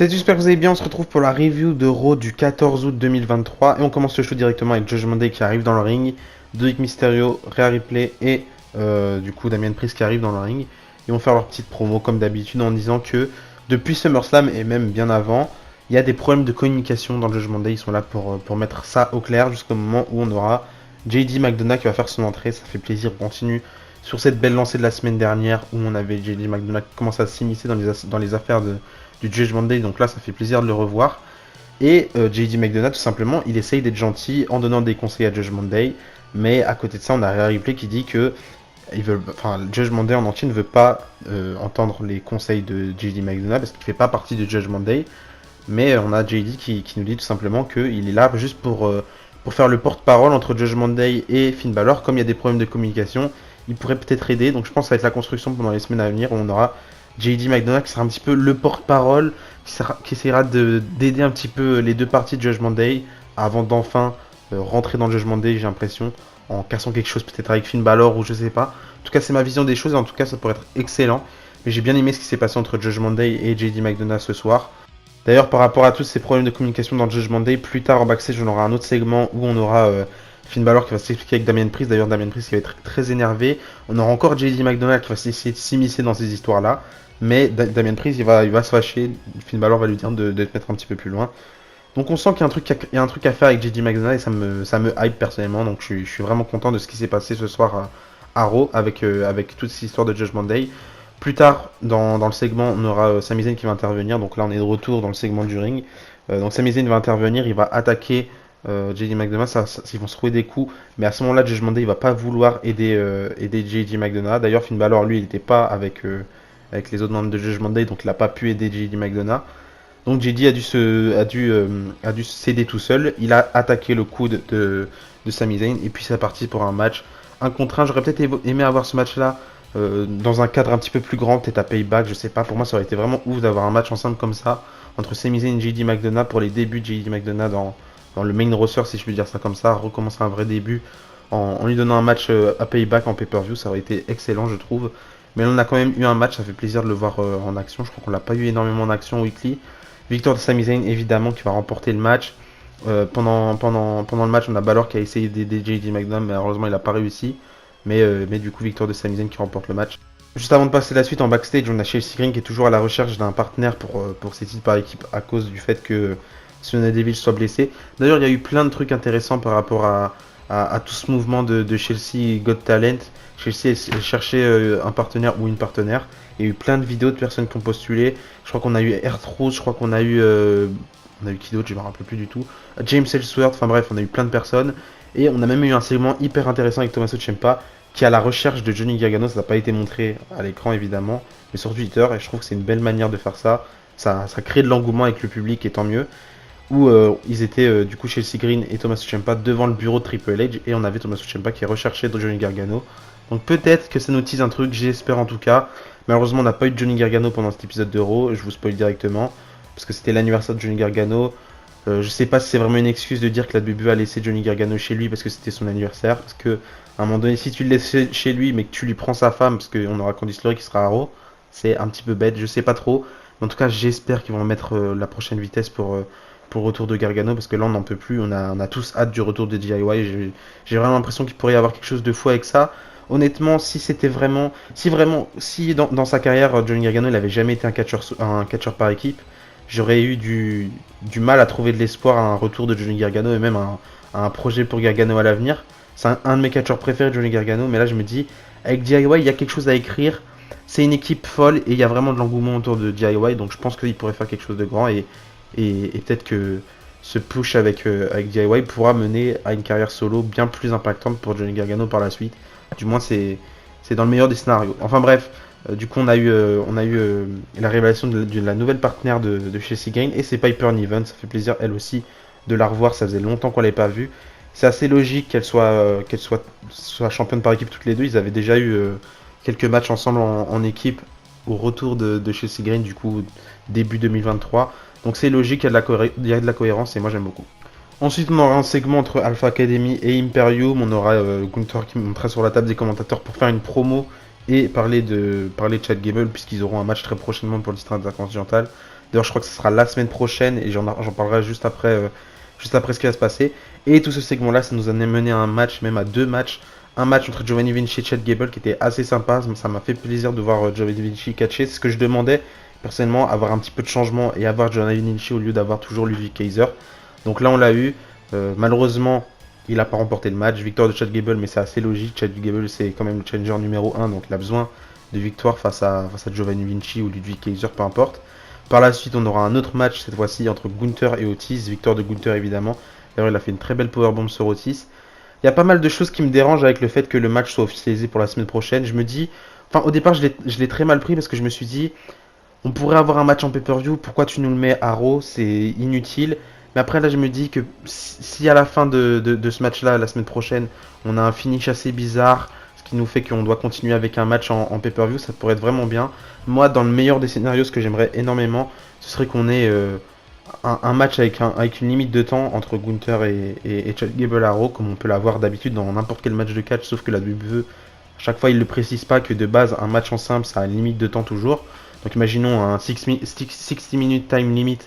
Salut, j'espère que vous allez bien. On se retrouve pour la review de Raw du 14 août 2023. Et on commence le show directement avec Judgment Day qui arrive dans le ring, Dominik Mysterio, Rhea Ripley et du coup Damian Priest qui arrive dans le ring. Ils vont faire leur petite promo comme d'habitude en disant que depuis SummerSlam et même bien avant, il y a des problèmes de communication dans le Judgment Day. Ils sont là pour mettre ça au clair jusqu'au moment où on aura JD McDonagh qui va faire son entrée. Ça fait plaisir. On continue sur cette belle lancée de la semaine dernière où on avait JD McDonagh qui commence à s'immiscer dans les affaires du Judgment Day, donc là ça fait plaisir de le revoir. Et JD McDonagh tout simplement, il essaye d'être gentil en donnant des conseils à Judgment Day, mais à côté de ça on a Rhea Ripley qui dit que Judgment Day en entier ne veut pas entendre les conseils de JD McDonagh parce qu'il fait pas partie de Judgment Day, mais on a JD qui nous dit tout simplement qu'il est là juste pour faire le porte-parole entre Judgment Day et Finn Balor. Comme il y a des problèmes de communication, il pourrait peut-être aider, donc je pense que ça va être la construction pendant les semaines à venir où on aura JD McDonagh qui sera un petit peu le porte-parole, qui essaiera d'aider un petit peu les deux parties de Judgment Day avant d'enfin rentrer dans le Judgment Day, j'ai l'impression, en cassant quelque chose peut-être avec Finn Balor ou je sais pas. En tout cas, c'est ma vision des choses et en tout cas, ça pourrait être excellent. Mais j'ai bien aimé ce qui s'est passé entre Judgment Day et JD McDonagh ce soir. D'ailleurs, par rapport à tous ces problèmes de communication dans le Judgment Day, plus tard en backstage, on aura un autre segment où on aura Finn Balor qui va s'expliquer avec Damian Priest. D'ailleurs, Damian Priest qui va être très énervé. On aura encore JD McDonagh qui va essayer de s'immiscer dans ces histoires-là. Mais Damian Priest, il va se fâcher. Finn Balor va lui dire de te mettre un petit peu plus loin. Donc on sent qu'il y a un truc à faire avec JD McDonagh et ça me hype personnellement. Donc je suis vraiment content de ce qui s'est passé ce soir à Raw avec toute cette histoire de Judgment Day. Plus tard, dans le segment, on aura Sami Zayn qui va intervenir. Donc là, on est de retour dans le segment du ring. Donc Sami Zayn va intervenir, il va attaquer JD McDonagh. Ils vont se trouver des coups. Mais à ce moment-là, Judgment Day, il va pas vouloir aider JD McDonagh. D'ailleurs, Finn Balor, lui, il n'était pas avec les autres membres de Judgment Day. Donc il n'a pas pu aider JD McDonagh. Donc JD a dû céder tout seul. Il a attaqué le coup de Sami Zayn. Et puis c'est parti pour un match 1 contre 1. J'aurais peut-être aimé avoir ce match-là dans un cadre un petit peu plus grand, peut-être à Payback, je sais pas. Pour moi, ça aurait été vraiment ouf d'avoir un match ensemble comme ça entre Sami Zayn et JD McDonagh pour les débuts de JD McDonagh dans le main roster, si je peux dire ça comme ça. Recommencer un vrai début en lui donnant un match à Payback en pay-per-view, ça aurait été excellent, je trouve. Mais là, on a quand même eu un match, ça fait plaisir de le voir en action. Je crois qu'on l'a pas eu énormément en action weekly. Victoire de Sami Zayn, évidemment, qui va remporter le match. Pendant le match, on a Balor qui a essayé d'aider JD McDonagh, mais malheureusement, il n'a pas réussi. Mais du coup, victoire de Sami Zayn qui remporte le match. Juste avant de passer la suite, en backstage, on a Chelsea Green qui est toujours à la recherche d'un partenaire pour ses titres par équipe à cause du fait que Sonya Deville soit blessé. D'ailleurs, il y a eu plein de trucs intéressants par rapport à tout ce mouvement de Chelsea Got Talent. Chelsea cherchait un partenaire ou une partenaire. Il y a eu plein de vidéos de personnes qui ont postulé. Je crois qu'on a eu R-Truth, je crois qu'on a eu... on a eu qui d'autre, je ne me rappelle plus du tout. James Ellsworth, enfin bref, on a eu plein de personnes. Et on a même eu un segment hyper intéressant avec Tommaso Ciampa qui est à la recherche de Johnny Gargano. Ça n'a pas été montré à l'écran évidemment, mais sur Twitter. Et je trouve que c'est une belle manière de faire ça. Ça crée de l'engouement avec le public et tant mieux. Où ils étaient du coup Chelsea Green et Tommaso Ciampa devant le bureau de Triple H. Et on avait Tommaso Ciampa qui recherchait Johnny Gargano. Donc peut-être que ça nous tease un truc, j'espère en tout cas. Malheureusement on n'a pas eu de Johnny Gargano pendant cet épisode de Raw. Je vous spoil directement. Parce que c'était l'anniversaire de Johnny Gargano. Je sais pas si c'est vraiment une excuse de dire que la WWE a laissé Johnny Gargano chez lui parce que c'était son anniversaire. Parce que à un moment donné, si tu le laisses chez lui mais que tu lui prends sa femme, parce qu'on aura Candice LeRae qui sera à Raw, c'est un petit peu bête, je sais pas trop. Mais en tout cas, j'espère qu'ils vont mettre la prochaine vitesse pour le retour de Gargano parce que là on n'en peut plus. On a tous hâte du retour de DIY. J'ai vraiment l'impression qu'il pourrait y avoir quelque chose de fou avec ça. Honnêtement, si dans sa carrière, Johnny Gargano il avait jamais été un catcheur par équipe, j'aurais eu du mal à trouver de l'espoir à un retour de Johnny Gargano et même à un projet pour Gargano à l'avenir. C'est un de mes catcheurs préférés, Johnny Gargano, mais là je me dis, avec DIY, il y a quelque chose à écrire. C'est une équipe folle et il y a vraiment de l'engouement autour de DIY, donc je pense qu'il pourrait faire quelque chose de grand et peut-être que ce push avec DIY pourra mener à une carrière solo bien plus impactante pour Johnny Gargano par la suite. Du moins, c'est dans le meilleur des scénarios. Enfin bref. Du coup, on a eu la révélation de la nouvelle partenaire de Chelsea Green et c'est Piper Niven. Ça fait plaisir, elle aussi, de la revoir. Ça faisait longtemps qu'on l'avait pas vue. C'est assez logique qu'elle soit championne par équipe toutes les deux. Ils avaient déjà eu quelques matchs ensemble en équipe au retour de Chelsea Green, du coup, début 2023. Donc c'est logique, il y a de la cohérence et moi j'aime beaucoup. Ensuite, on aura un segment entre Alpha Academy et Imperium. On aura Gunther qui montera sur la table des commentateurs pour faire une promo et parler de Chad Gable puisqu'ils auront un match très prochainement pour le titre intercontinental. D'ailleurs, je crois que ce sera la semaine prochaine et j'en parlerai juste après ce qui va se passer. Et tout ce segment-là, ça nous a mené à un match, même à deux matchs. Un match entre Giovanni Vinci et Chad Gable qui était assez sympa. Ça m'a fait plaisir de voir Giovanni Vinci catcher. C'est ce que je demandais personnellement, avoir un petit peu de changement et avoir Giovanni Vinci au lieu d'avoir toujours Ludwig Kaiser. Donc là, on l'a eu. Malheureusement, il n'a pas remporté le match. Victoire de Chad Gable, mais c'est assez logique. Chad Gable, c'est quand même le challenger numéro 1, donc il a besoin de victoire face à Giovanni Vinci ou Ludwig Kaiser, peu importe. Par la suite, on aura un autre match, cette fois-ci, entre Gunther et Otis. Victoire de Gunther, évidemment. D'ailleurs, il a fait une très belle powerbomb sur Otis. Il y a pas mal de choses qui me dérangent avec le fait que le match soit officialisé pour la semaine prochaine. Je me dis... Enfin, au départ, je l'ai très mal pris parce que je me suis dit... On pourrait avoir un match en pay-per-view, pourquoi tu nous le mets à Raw? C'est inutile. Mais après, là, je me dis que si à la fin de ce match-là, la semaine prochaine, on a un finish assez bizarre, ce qui nous fait qu'on doit continuer avec un match en pay-per-view, ça pourrait être vraiment bien. Moi, dans le meilleur des scénarios, ce que j'aimerais énormément, ce serait qu'on ait un match avec une limite de temps entre Gunther et Chad Gable à Raw, comme on peut l'avoir d'habitude dans n'importe quel match de catch, sauf que la WWE, à chaque fois, ils ne le précisent pas que de base, un match en simple, ça a une limite de temps toujours. Donc imaginons un 60 minutes time limit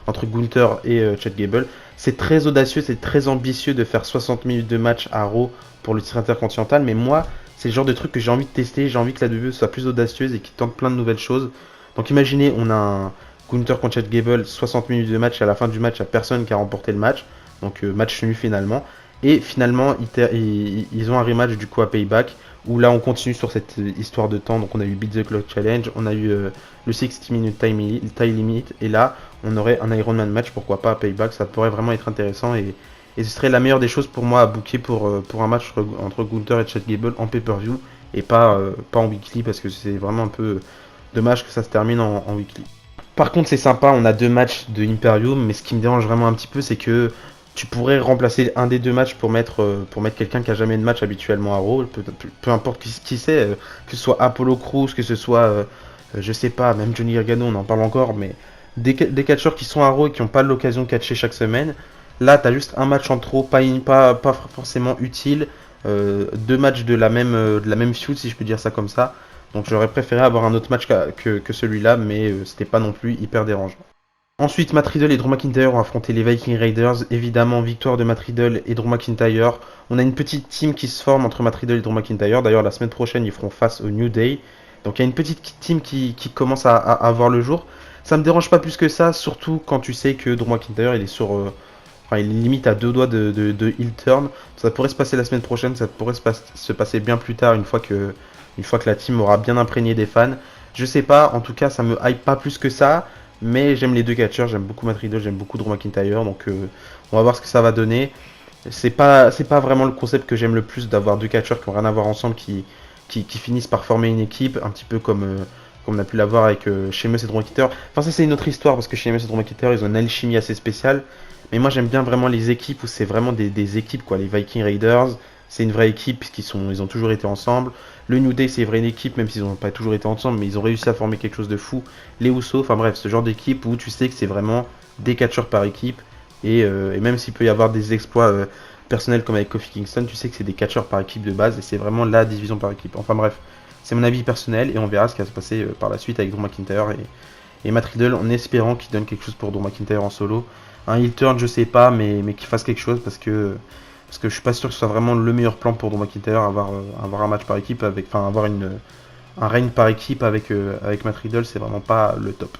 entre Gunther et Chad Gable. C'est très audacieux, c'est très ambitieux de faire 60 minutes de match à Raw pour le titre intercontinental, mais moi, c'est le genre de truc que j'ai envie de tester, j'ai envie que la WWE soit plus audacieuse et qu'il tente plein de nouvelles choses. Donc imaginez, on a un Gunther contre Chad Gable, 60 minutes de match, et à la fin du match, il n'y a personne qui a remporté le match, donc match nul finalement. Et finalement, ils ont un rematch du coup à Payback, où là on continue sur cette histoire de temps. Donc on a eu Beat the Clock Challenge, on a eu le 60 minute time limit, et là on aurait un Ironman match, pourquoi pas à Payback, ça pourrait vraiment être intéressant, et ce serait la meilleure des choses pour moi à booker pour un match entre Gunther et Chad Gable en pay-per-view, et pas en weekly, parce que c'est vraiment un peu dommage que ça se termine en weekly. Par contre, c'est sympa, on a deux matchs de Imperium, mais ce qui me dérange vraiment un petit peu, c'est que tu pourrais remplacer un des deux matchs pour mettre quelqu'un qui a jamais de match habituellement à Raw, peu importe qui c'est, que ce soit Apollo Crews, que ce soit, je sais pas, même Johnny Gargano, on en parle encore, mais des catcheurs qui sont à Raw et qui n'ont pas l'occasion de catcher chaque semaine. Là, t'as juste un match en trop, pas forcément utile, deux matchs de la même feud, si je peux dire ça comme ça. Donc j'aurais préféré avoir un autre match que celui-là, mais c'était pas non plus hyper dérangeant. Ensuite, Matt Riddle et Drew McIntyre ont affronté les Viking Raiders. Évidemment, victoire de Matt Riddle et Drew McIntyre. On a une petite team qui se forme entre Matt Riddle et Drew McIntyre. D'ailleurs, la semaine prochaine, ils feront face au New Day. Donc il y a une petite team qui commence à voir le jour. Ça me dérange pas plus que ça, surtout quand tu sais que Drew McIntyre, il est enfin, il est limite à deux doigts de heel turn. Ça pourrait se passer la semaine prochaine, ça pourrait se passer bien plus tard, une fois que la team aura bien imprégné des fans. Je sais pas, en tout cas, ça me hype pas plus que ça. Mais j'aime les deux catcheurs, j'aime beaucoup Matt Riddle, j'aime beaucoup Drew McIntyre, donc on va voir ce que ça va donner. C'est pas vraiment le concept que j'aime le plus, d'avoir deux catcheurs qui n'ont rien à voir ensemble, qui finissent par former une équipe, un petit peu comme on a pu l'avoir avec Sheamus et Drew McIntyre. Enfin, ça c'est une autre histoire, parce que Sheamus et Drew McIntyre, ils ont une alchimie assez spéciale. Mais moi j'aime bien vraiment les équipes où c'est vraiment des équipes, quoi. Les Viking Raiders, c'est une vraie équipe, ils ont toujours été ensemble. Le New Day, c'est une vraie équipe, même s'ils n'ont pas toujours été ensemble, mais ils ont réussi à former quelque chose de fou. Les Usos, enfin bref, ce genre d'équipe où tu sais que c'est vraiment des catcheurs par équipe, et même s'il peut y avoir des exploits personnels comme avec Kofi Kingston, tu sais que c'est des catcheurs par équipe de base, et c'est vraiment la division par équipe. Enfin bref, c'est mon avis personnel, et on verra ce qui va se passer par la suite avec Drew McIntyre et Matt Riddle, en espérant qu'il donne quelque chose pour Drew McIntyre en solo. Un heel turn, je sais pas, mais qu'il fasse quelque chose, parce que je suis pas sûr que ce soit vraiment le meilleur plan pour Drew McIntyre, avoir un match par équipe, avoir un règne par équipe avec Matt Riddle, c'est vraiment pas le top.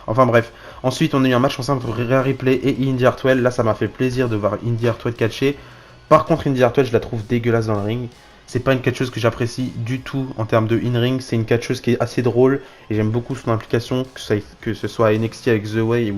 Enfin bref, ensuite on a eu un match ensemble entre Rhea Ripley et Indy Hartwell. Là ça m'a fait plaisir de voir Indy Hartwell catcher. Par contre Indy Hartwell, je la trouve dégueulasse dans le ring. C'est pas une catcheuse que j'apprécie du tout en termes de in-ring. C'est une catcheuse qui est assez drôle et j'aime beaucoup son implication, que ce soit à NXT avec The Way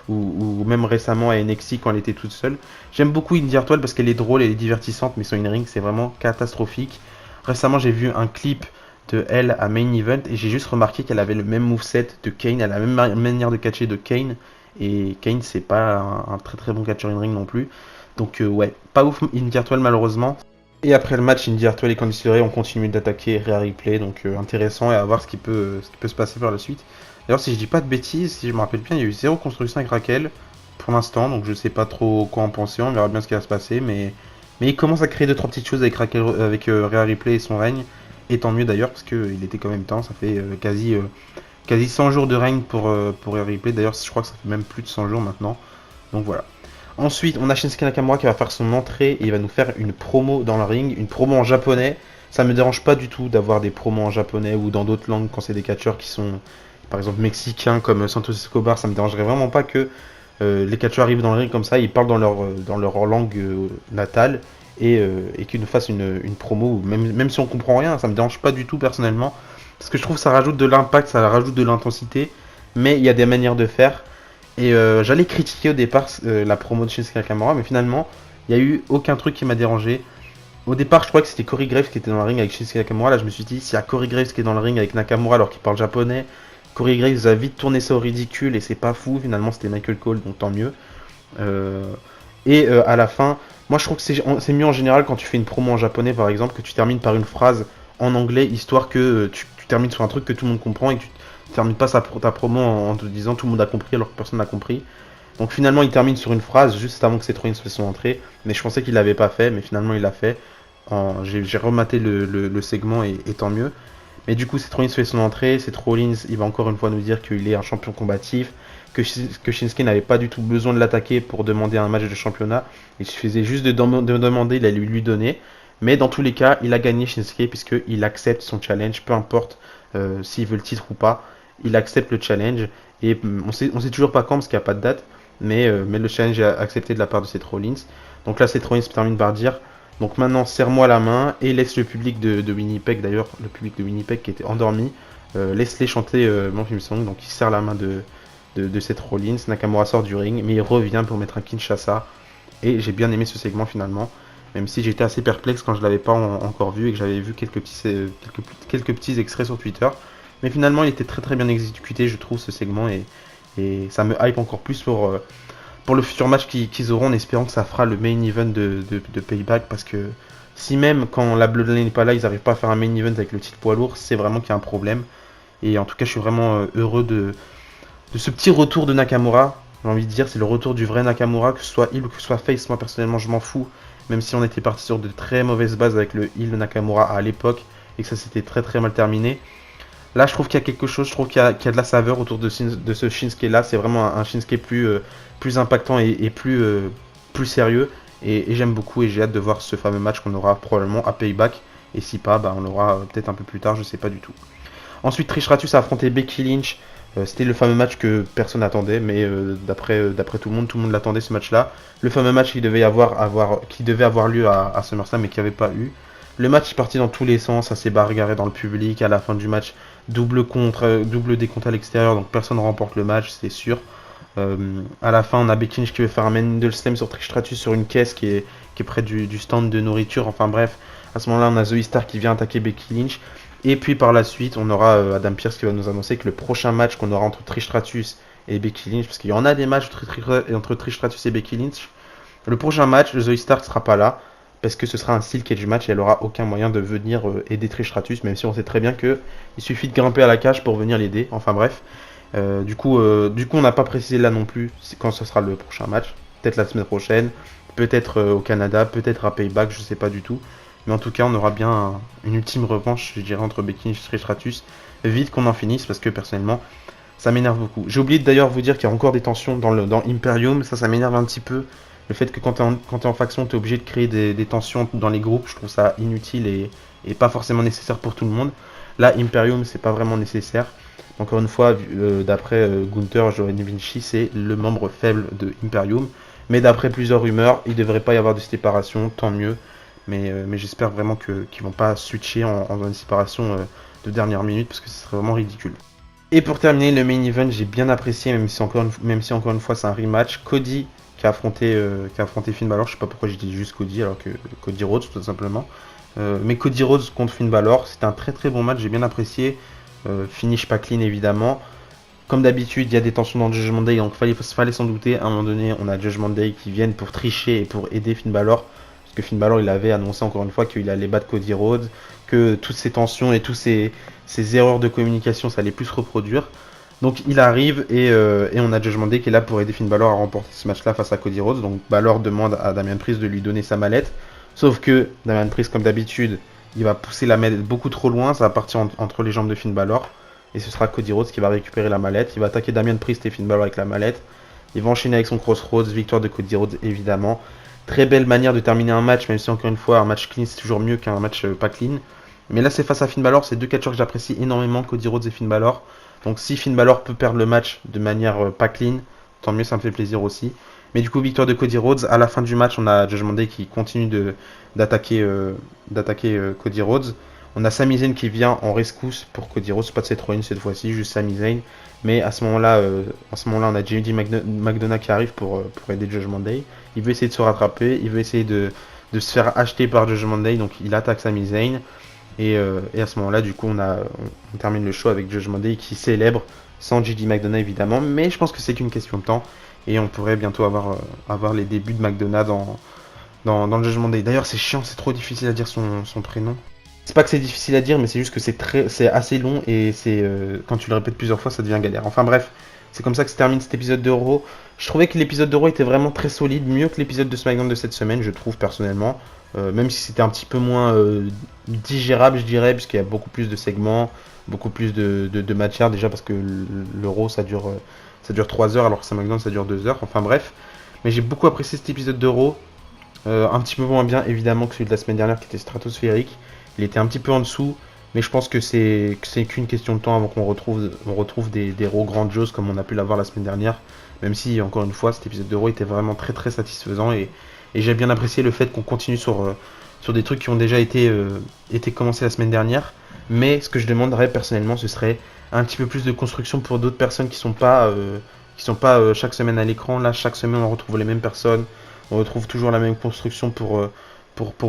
ou même récemment à NXT quand elle était toute seule. J'aime beaucoup Indy Hartwell parce qu'elle est drôle, elle est divertissante, mais son in-ring c'est vraiment catastrophique. Récemment j'ai vu un clip de elle à Main Event et j'ai juste remarqué qu'elle avait le même moveset de Kane, elle a la même manière de catcher de Kane, et Kane c'est pas un très très bon catcher in-ring non plus. Donc ouais, pas ouf Indy Hartwell malheureusement. Et après le match, Indy Hartwell et Candice LeRae ont continué d'attaquer Rhea Ripley, donc intéressant, et à voir ce qui peut se passer par la suite. D'ailleurs, si je dis pas de bêtises, si je me rappelle bien, il y a eu zéro construction avec Raquel pour l'instant, donc je sais pas trop quoi en penser, on verra bien ce qui va se passer, mais il commence à créer 2-3 petites choses avec Rhea Ripley et son règne, et tant mieux d'ailleurs, parce qu'il était quand même temps, ça fait quasi 100 jours de règne pour Rhea Ripley. D'ailleurs, je crois que ça fait même plus de 100 jours maintenant. Donc voilà. Ensuite, on a Shinsuke Nakamura qui va faire son entrée et il va nous faire une promo dans le ring, une promo en japonais. Ça me dérange pas du tout d'avoir des promos en japonais ou dans d'autres langues quand c'est des catcheurs qui sont, par exemple, mexicains comme Santos Escobar. Ça me dérangerait vraiment pas que les catcheurs arrivent dans le ring comme ça, ils parlent dans leur langue natale et qu'ils nous fassent une promo, même si on comprend rien, ça me dérange pas du tout personnellement. Parce que je trouve que ça rajoute de l'impact, ça rajoute de l'intensité, mais il y a des manières de faire. Et j'allais critiquer au départ la promo de Shinsuke Nakamura, mais finalement, il n'y a eu aucun truc qui m'a dérangé. Au départ, je crois que c'était Corey Graves qui était dans le ring avec Shinsuke Nakamura. Là, je me suis dit, s'il y a Corey Graves qui est dans le ring avec Nakamura alors qu'il parle japonais, Corey Graves a vite tourné ça au ridicule et c'est pas fou. Finalement, c'était Michael Cole, donc tant mieux. Euh, à la fin, moi je trouve que c'est mieux en général quand tu fais une promo en japonais par exemple, que tu termines par une phrase en anglais, histoire que tu termines sur un truc que tout le monde comprend et que tu termines pas ta promo en te disant tout le monde a compris alors que personne n'a compris. Donc finalement il termine sur une phrase juste avant que Seth Rollins fasse son entrée, mais je pensais qu'il l'avait pas fait, mais finalement il l'a fait. J'ai rematé le segment et tant mieux. Mais du coup Seth Rollins fait son entrée, Seth Rollins il va encore une fois nous dire qu'il est un champion combatif, que Shinsuke n'avait pas du tout besoin de l'attaquer pour demander un match de championnat. Il suffisait juste de demander, il allait lui donner. Mais dans tous les cas, il a gagné Shinsuke puisqu'il accepte son challenge, peu importe s'il veut le titre ou pas. Il accepte le challenge et on sait toujours pas quand parce qu'il n'y a pas de date. Mais le challenge est accepté de la part de Seth Rollins. Donc là, Seth Rollins termine par dire donc maintenant, serre-moi la main et laisse le public de Winnipeg, d'ailleurs, le public de Winnipeg qui était endormi, laisse-les chanter mon film song. Donc il serre la main de Seth Rollins. Nakamura sort du ring, mais il revient pour mettre un Kinshasa. Et j'ai bien aimé ce segment finalement, même si j'étais assez perplexe quand je l'avais pas encore vu et que j'avais vu quelques petits extraits sur Twitter. Mais finalement, il était très très bien exécuté, je trouve, ce segment, et ça me hype encore plus pour le futur match qu'ils auront, en espérant que ça fera le main event de Payback, parce que si même quand la Bloodline n'est pas là, ils n'arrivent pas à faire un main event avec le titre poids lourd, c'est vraiment qu'il y a un problème. Et en tout cas, je suis vraiment heureux de ce petit retour de Nakamura. J'ai envie de dire, c'est le retour du vrai Nakamura, que ce soit heel ou que ce soit face. Moi personnellement, je m'en fous, même si on était parti sur de très mauvaises bases avec le heel de Nakamura à l'époque et que ça s'était très très mal terminé. Là, je trouve qu'il y a quelque chose, je trouve qu'il y a de la saveur autour de ce Shinsuke là. C'est vraiment un Shinsuke plus impactant et plus sérieux. Et j'aime beaucoup et j'ai hâte de voir ce fameux match qu'on aura probablement à Payback. Et si pas, bah, on l'aura peut-être un peu plus tard, je sais pas du tout. Ensuite, Trish Stratus a affronté Becky Lynch. C'était le fameux match que personne n'attendait, mais d'après tout le monde l'attendait ce match-là. Le fameux match qui devait avoir lieu à SummerSlam mais qui n'avait pas eu. Le match est parti dans tous les sens, ça s'est bagarré dans le public. À la fin du match, double décompte à l'extérieur, donc personne ne remporte le match, c'est sûr. À la fin, on a Becky Lynch qui veut faire un Mendel Slam sur Trish Stratus sur une caisse qui est près du stand de nourriture. Enfin bref, à ce moment-là, on a Zoe Stark qui vient attaquer Becky Lynch. Et puis par la suite, on aura Adam Pearce qui va nous annoncer que le prochain match qu'on aura entre Trish Stratus et Becky Lynch, parce qu'il y en a des matchs entre Trish Stratus et Becky Lynch, le prochain match, Zoe Stark sera pas là, parce que ce sera un steel cage match et elle aura aucun moyen de venir aider Trish Stratus, même si on sait très bien que il suffit de grimper à la cage pour venir l'aider. Enfin bref, on n'a pas précisé là non plus quand ce sera le prochain match. Peut-être la semaine prochaine, peut-être au Canada, peut-être à Payback, je sais pas du tout. Mais en tout cas, on aura bien une ultime revanche, je dirais, entre Becky Lynch et Trish Stratus. Vite qu'on en finisse, parce que personnellement, ça m'énerve beaucoup. J'ai oublié d'ailleurs de vous dire qu'il y a encore des tensions dans Imperium. Ça m'énerve un petit peu. Le fait que quand t'es en faction, t'es obligé de créer des tensions dans les groupes, je trouve ça inutile et pas forcément nécessaire pour tout le monde. Là, Imperium, c'est pas vraiment nécessaire. Encore une fois, d'après Gunther Giovanni Vinci, c'est le membre faible de Imperium. Mais d'après plusieurs rumeurs, il devrait pas y avoir de séparation, tant mieux. Mais j'espère vraiment qu'ils vont pas switcher en une séparation de dernière minute parce que ce serait vraiment ridicule. Et pour terminer, le main event, j'ai bien apprécié, même si encore une fois c'est un rematch. Cody qui a affronté Finn Balor. Je sais pas pourquoi j'ai dit juste Cody alors que Cody Rhodes tout simplement. Mais Cody Rhodes contre Finn Balor, c'était un très très bon match, j'ai bien apprécié. Finish pas clean évidemment. Comme d'habitude, il y a des tensions dans le Judgment Day, donc fallait s'en douter. À un moment donné, on a Judgment Day qui viennent pour tricher et pour aider Finn Balor. Parce que Finn Balor, il avait annoncé encore une fois qu'il allait battre Cody Rhodes, que toutes ces tensions et toutes ces erreurs de communication, ça allait plus se reproduire. Donc il arrive et on a Judgment Day qui est là pour aider Finn Balor à remporter ce match-là face à Cody Rhodes. Donc Balor demande à Damian Priest de lui donner sa mallette. Sauf que Damian Priest, comme d'habitude, il va pousser la mallette beaucoup trop loin, ça va partir entre les jambes de Finn Balor. Et ce sera Cody Rhodes qui va récupérer la mallette. Il va attaquer Damien Priest et Finn Balor avec la mallette. Il va enchaîner avec son Crossroads, victoire de Cody Rhodes évidemment. Très belle manière de terminer un match, même si encore une fois un match clean c'est toujours mieux qu'un match pas clean. Mais là c'est face à Finn Balor, c'est deux catcheurs que j'apprécie énormément, Cody Rhodes et Finn Balor. Donc si Finn Balor peut perdre le match de manière pas clean, tant mieux, ça me fait plaisir aussi. Mais du coup victoire de Cody Rhodes. À la fin du match on a Judgment Day qui continue d'attaquer Cody Rhodes. On a Sami Zayn qui vient en rescousse pour Cody Rhodes, pas de Seth Rollins cette fois-ci, juste Sami Zayn. Mais à ce moment-là, on a JD McDonough qui arrive pour aider Judgment Day. Il veut essayer de se rattraper, il veut essayer de se faire acheter par Judgment Day, donc il attaque Sami Zayn. Et à ce moment-là, du coup, on termine le show avec Judgment Day qui célèbre, sans JD McDonough évidemment, mais je pense que c'est qu'une question de temps. Et on pourrait bientôt avoir les débuts de McDonough dans le Judgment Day. D'ailleurs, c'est chiant, c'est trop difficile à dire son prénom. C'est pas que c'est difficile à dire, mais c'est juste que c'est assez long et quand tu le répètes plusieurs fois, ça devient galère. Enfin bref, c'est comme ça que se termine cet épisode de Raw. Je trouvais que l'épisode de Raw était vraiment très solide, mieux que l'épisode de SmackDown de cette semaine, je trouve personnellement. Même si c'était un petit peu moins digérable, je dirais, puisqu'il y a beaucoup plus de segments, beaucoup plus de matière déjà parce que le Raw ça dure 3 heures alors que SmackDown ça dure 2 heures. Enfin bref, mais j'ai beaucoup apprécié cet épisode de Raw. Un petit peu moins bien évidemment que celui de la semaine dernière qui était stratosphérique. Il était un petit peu en dessous, mais je pense que c'est qu'une question de temps avant qu'on retrouve des Raw grandioses comme on a pu l'avoir la semaine dernière. Même si, encore une fois, cet épisode de Raw était vraiment très très satisfaisant et j'ai bien apprécié le fait qu'on continue sur des trucs qui ont déjà été commencés la semaine dernière. Mais ce que je demanderais personnellement, ce serait un petit peu plus de construction pour d'autres personnes qui sont pas chaque semaine à l'écran. Là, chaque semaine, on retrouve les mêmes personnes. On retrouve toujours la même construction pour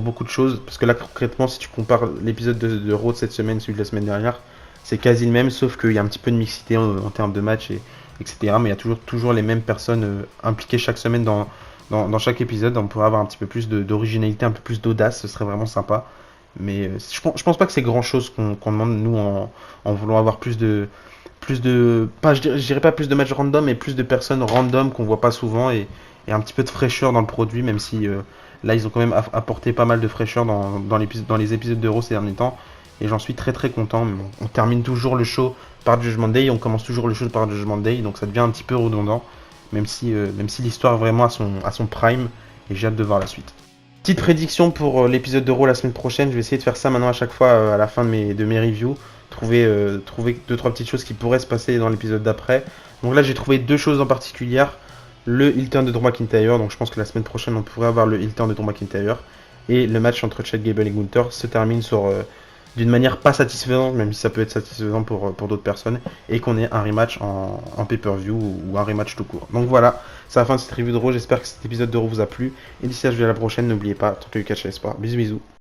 beaucoup de choses. Parce que là, concrètement, si tu compares l'épisode de Raw de cette semaine, celui de la semaine dernière, c'est quasi le même, sauf qu'il y a un petit peu de mixité en termes de match, etc. Mais il y a toujours les mêmes personnes impliquées chaque semaine dans chaque épisode. On pourrait avoir un petit peu plus d'originalité, un peu plus d'audace, ce serait vraiment sympa. Mais je pense pas que c'est grand chose qu'on demande, nous, en voulant avoir je dirais pas plus de matchs random, mais plus de personnes random qu'on voit pas souvent et un petit peu de fraîcheur dans le produit, même si là ils ont quand même apporté pas mal de fraîcheur dans les épisodes de Raw ces derniers temps. Et j'en suis très très content. Mais bon, on termine toujours le show par Judgment Day, on commence toujours le show par Judgment Day, donc ça devient un petit peu redondant, même si l'histoire est vraiment à son prime, et j'ai hâte de voir la suite. Petite prédiction pour l'épisode de Raw la semaine prochaine, je vais essayer de faire ça maintenant à chaque fois à la fin de mes reviews, trouver 2-3 petites choses qui pourraient se passer dans l'épisode d'après. Donc là j'ai trouvé 2 choses en particulier. Le heel turn de Drew McIntyre, donc je pense que la semaine prochaine on pourrait avoir le heel turn de Drew McIntyre. Et le match entre Chad Gable et Gunther se termine d'une manière pas satisfaisante, même si ça peut être satisfaisant pour d'autres personnes, et qu'on ait un rematch en pay-per-view ou un rematch tout court. Donc voilà, c'est la fin de cette review de Raw, j'espère que cet épisode de Raw vous a plu. Et d'ici là, je vous dis à la prochaine, n'oubliez pas, tant que le catch à l'espoir. Bisous bisous.